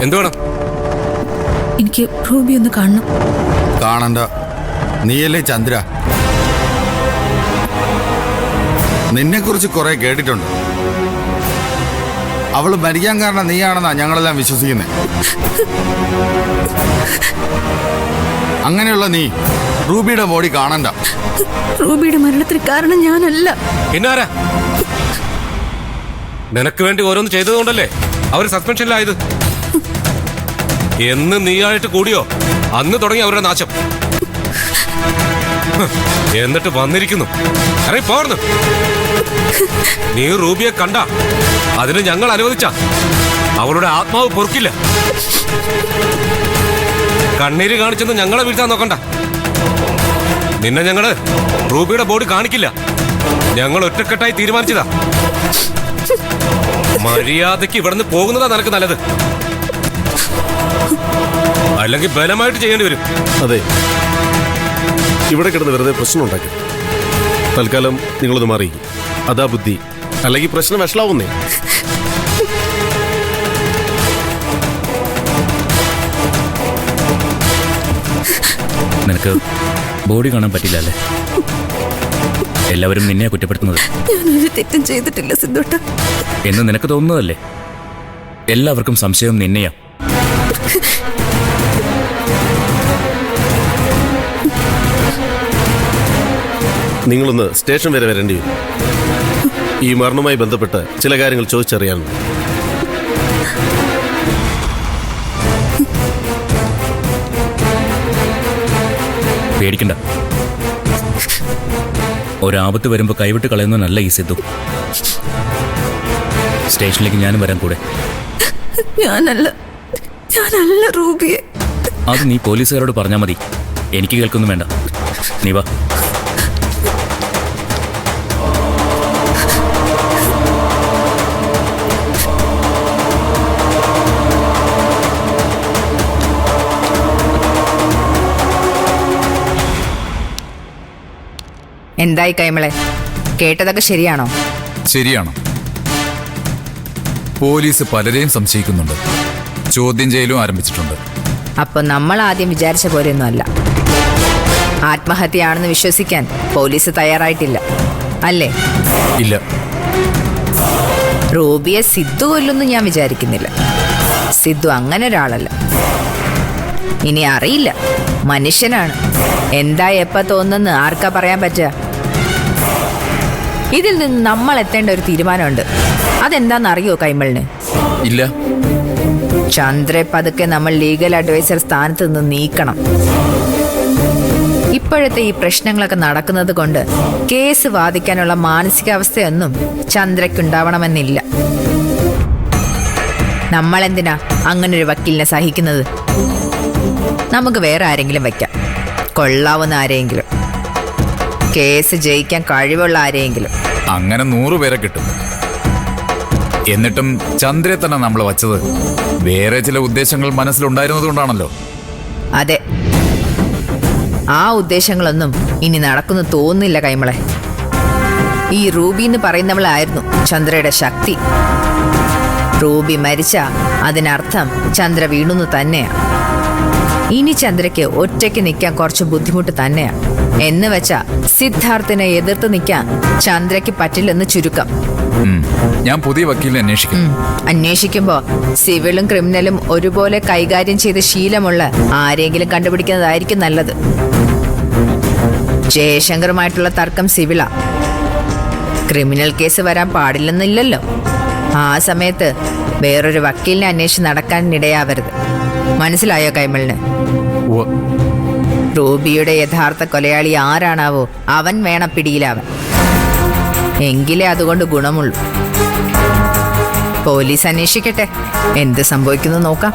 എന്തു വേണം? എനിക്ക് റൂബി ഒന്ന് കാണണം. കാണണ്ട, നീയല്ലേ ചന്ദ്ര. നിന്നെക്കുറിച്ച് കുറെ കേട്ടിട്ടുണ്ട്. അവള് മരിക്കാൻ കാരണം നീയാണെന്നാ ഞങ്ങളെല്ലാം വിശ്വസിക്കുന്നത്. അങ്ങനെയുള്ള നീ റൂബിയുടെ ബോഡി കാണണ്ട. റൂബിയുടെ മരണത്തിന് കാരണം ഞാനല്ല. പിന്നാരാ? നിനക്ക് വേണ്ടി ഓരോന്ന് ചെയ്തതുകൊണ്ടല്ലേ അവർ സസ്പെൻഷനിലായത്. എന്ന് നീയായിട്ട് കൂടിയോ അന്ന് തുടങ്ങി അവരുടെ നാശം. എന്നിട്ട് വന്നിരിക്കുന്നു. അറേ പോർന്നു. നീ റൂബിയെ കണ്ട അതിന് ഞങ്ങൾ അനുവദിച്ച അവളുടെ ആത്മാവ് പൊറുക്കില്ല. കണ്ണീര് കാണിച്ചെന്ന് ഞങ്ങളെ വീഴ്ത്താൻ നോക്കണ്ട. നിന്നെ ഞങ്ങള് റൂബിയുടെ ബോഡി കാണിക്കില്ല. ഞങ്ങൾ ഒറ്റക്കെട്ടായി തീരുമാനിച്ചതാ. മര്യാദയ്ക്ക് ഇവിടുന്ന് പോകുന്നതാ നിനക്ക് നല്ലത്. അല്ലെങ്കിൽ ബലമായിട്ട് ചെയ്യേണ്ടി വരും. അതെ, ഇവിടെ കിടന്ന് വെറുതെ പ്രശ്നം ഉണ്ടാക്കി. തൽക്കാലം നിങ്ങളൊന്ന് മാറി. അതാ ബുദ്ധി. അല്ലെങ്കിൽ പ്രശ്നം വഷളാവുന്നേ. നിനക്ക് ബോഡി കാണാൻ പറ്റില്ല അല്ലേ? എല്ലാവരും നിന്നെ കുറ്റപ്പെടുത്തുന്നത്. ഞാനൊരു തെറ്റും ചെയ്തിട്ടില്ല സിദ്ധുട്ട എന്ന് നിനക്ക് തോന്നുന്നതല്ലേ? എല്ലാവർക്കും സംശയം നിന്നെയാ. നിങ്ങളൊന്ന് സ്റ്റേഷൻ വരെ വരേണ്ടി വരും. ഈ മരണവുമായി ബന്ധപ്പെട്ട് ചില കാര്യങ്ങൾ ചോദിച്ചറിയാനുണ്ട്. പേടിക്കണ്ട. ഒരാപത്ത് വരുമ്പോൾ കൈവിട്ട് കളയുന്നവനല്ല ഈ സിദ്ധു. സ്റ്റേഷനിലേക്ക് ഞാനും വരാൻ കൂടെ. ഞാനല്ല റൂബിയെ. അത് നീ പോലീസുകാരോട് പറഞ്ഞാൽ മതി. എനിക്ക് കേൾക്കൊന്നും വേണ്ട. നീ വാ. എന്തായി കൈമളെ? കേട്ടതൊക്കെ ശരിയാണോ? ശരിയാണ്. പോലീസ് പലരെയും സംശയിക്കുന്നുണ്ട്. ചോദ്യം ചെയ്യലും ആരംഭിച്ചിട്ടുണ്ട്. അപ്പൊ നമ്മൾ ആദ്യം വിചാരിച്ച പോലെയൊന്നും അല്ല. ആത്മഹത്യയാണെന്ന് വിശ്വസിക്കാൻ പോലീസ് തയ്യാറായിട്ടില്ല അല്ലേ? ഇല്ല. റൂബിയെ സിദ്ധു കൊല്ലുന്നു ഞാൻ വിചാരിക്കുന്നില്ല. സിദ്ധു അങ്ങനെ ഒരാളല്ല. ഇനി അറിയില്ല, മനുഷ്യനാണ്. എന്താ എപ്പ തോന്നുന്നെന്ന് ആർക്കാ പറയാൻ പറ്റുക? ഇതിൽ നിന്ന് നമ്മൾ എത്തേണ്ട ഒരു തീരുമാനമുണ്ട്. അതെന്താണെന്നറിയോ കൈമളിന്? ഇല്ല. ചന്ദ്രയെ പതുക്കെ നമ്മൾ ലീഗൽ അഡ്വൈസർ സ്ഥാനത്ത് നിന്ന് നീക്കണം. ഇപ്പോഴത്തെ ഈ പ്രശ്നങ്ങളൊക്കെ നടക്കുന്നത് കൊണ്ട് കേസ് വാദിക്കാനുള്ള മാനസികാവസ്ഥയൊന്നും ചന്ദ്രയ്ക്കുണ്ടാവണമെന്നില്ല. നമ്മളെന്തിനാ അങ്ങനൊരു വക്കീലിനെ സഹിക്കുന്നത്? നമുക്ക് വേറെ ആരെങ്കിലും വയ്ക്കാം. കൊള്ളാവുന്ന ആരെയെങ്കിലും, കേസ് ജയിക്കാൻ കഴിവുള്ള ആരെയെങ്കിലും. അങ്ങനെ 100 പേരെ കിട്ടും. എന്നിട്ടും ചന്ദ്രയെ തന്നെ നമ്മൾ വച്ചത് വേറെ ചില ഉദ്ദേശങ്ങൾ മനസ്സിലുണ്ടായിരുന്നത് കൊണ്ടാണല്ലോ. അതെ, ആ ഉദ്ദേശങ്ങളൊന്നും ഇനി നടക്കുന്നു തോന്നുന്നില്ല കൈമളെ. ഈ റൂബി എന്ന് പറയുന്നവളായിരുന്നു ചന്ദ്രയുടെ ശക്തി. റൂബി മരിച്ച അതിനർത്ഥം ചന്ദ്ര വീണുന്നു തന്നെയാ. ഇനി ചന്ദ്രയ്ക്ക് ഒറ്റയ്ക്ക് നിൽക്കാൻ കുറച്ച് ബുദ്ധിമുട്ട് തന്നെയാ. എന്ന് വെച്ചാ സിദ്ധാർത്ഥിനെ എതിർത്ത് നിൽക്കാൻ ചന്ദ്രയ്ക്ക് പറ്റില്ലെന്ന് ചുരുക്കം. ഞാൻ പുതിയ വക്കീലിനെ അന്വേഷിക്കും. അന്വേഷിക്കുമ്പോ സിവിലും ക്രിമിനലും ഒരുപോലെ കൈകാര്യം ചെയ്ത ശീലമുള്ള ആരെങ്കിലും കണ്ടുപിടിക്കുന്നതായിരിക്കും നല്ലത്. ജയശങ്കറുമായിട്ടുള്ള തർക്കം സിവിലാ. ക്രിമിനൽ കേസ് വരാൻ പാടില്ലെന്നില്ലല്ലോ. ആ സമയത്ത് വേറൊരു വക്കീലിനെ അന്വേഷിച്ച് നടക്കാനിടയാവരുത്. മനസ്സിലായോ കൈമളിന്? റൂബിയുടെ യഥാർത്ഥ കൊലയാളി ആരാണാവോ അവൻ വേണം പിടിയിലാവൻ. എങ്കിലേ അതുകൊണ്ട് ഗുണമുള്ളൂ. പോലീസ് അന്വേഷിക്കട്ടെ, എന്ത് സംഭവിക്കുന്നു നോക്കാം.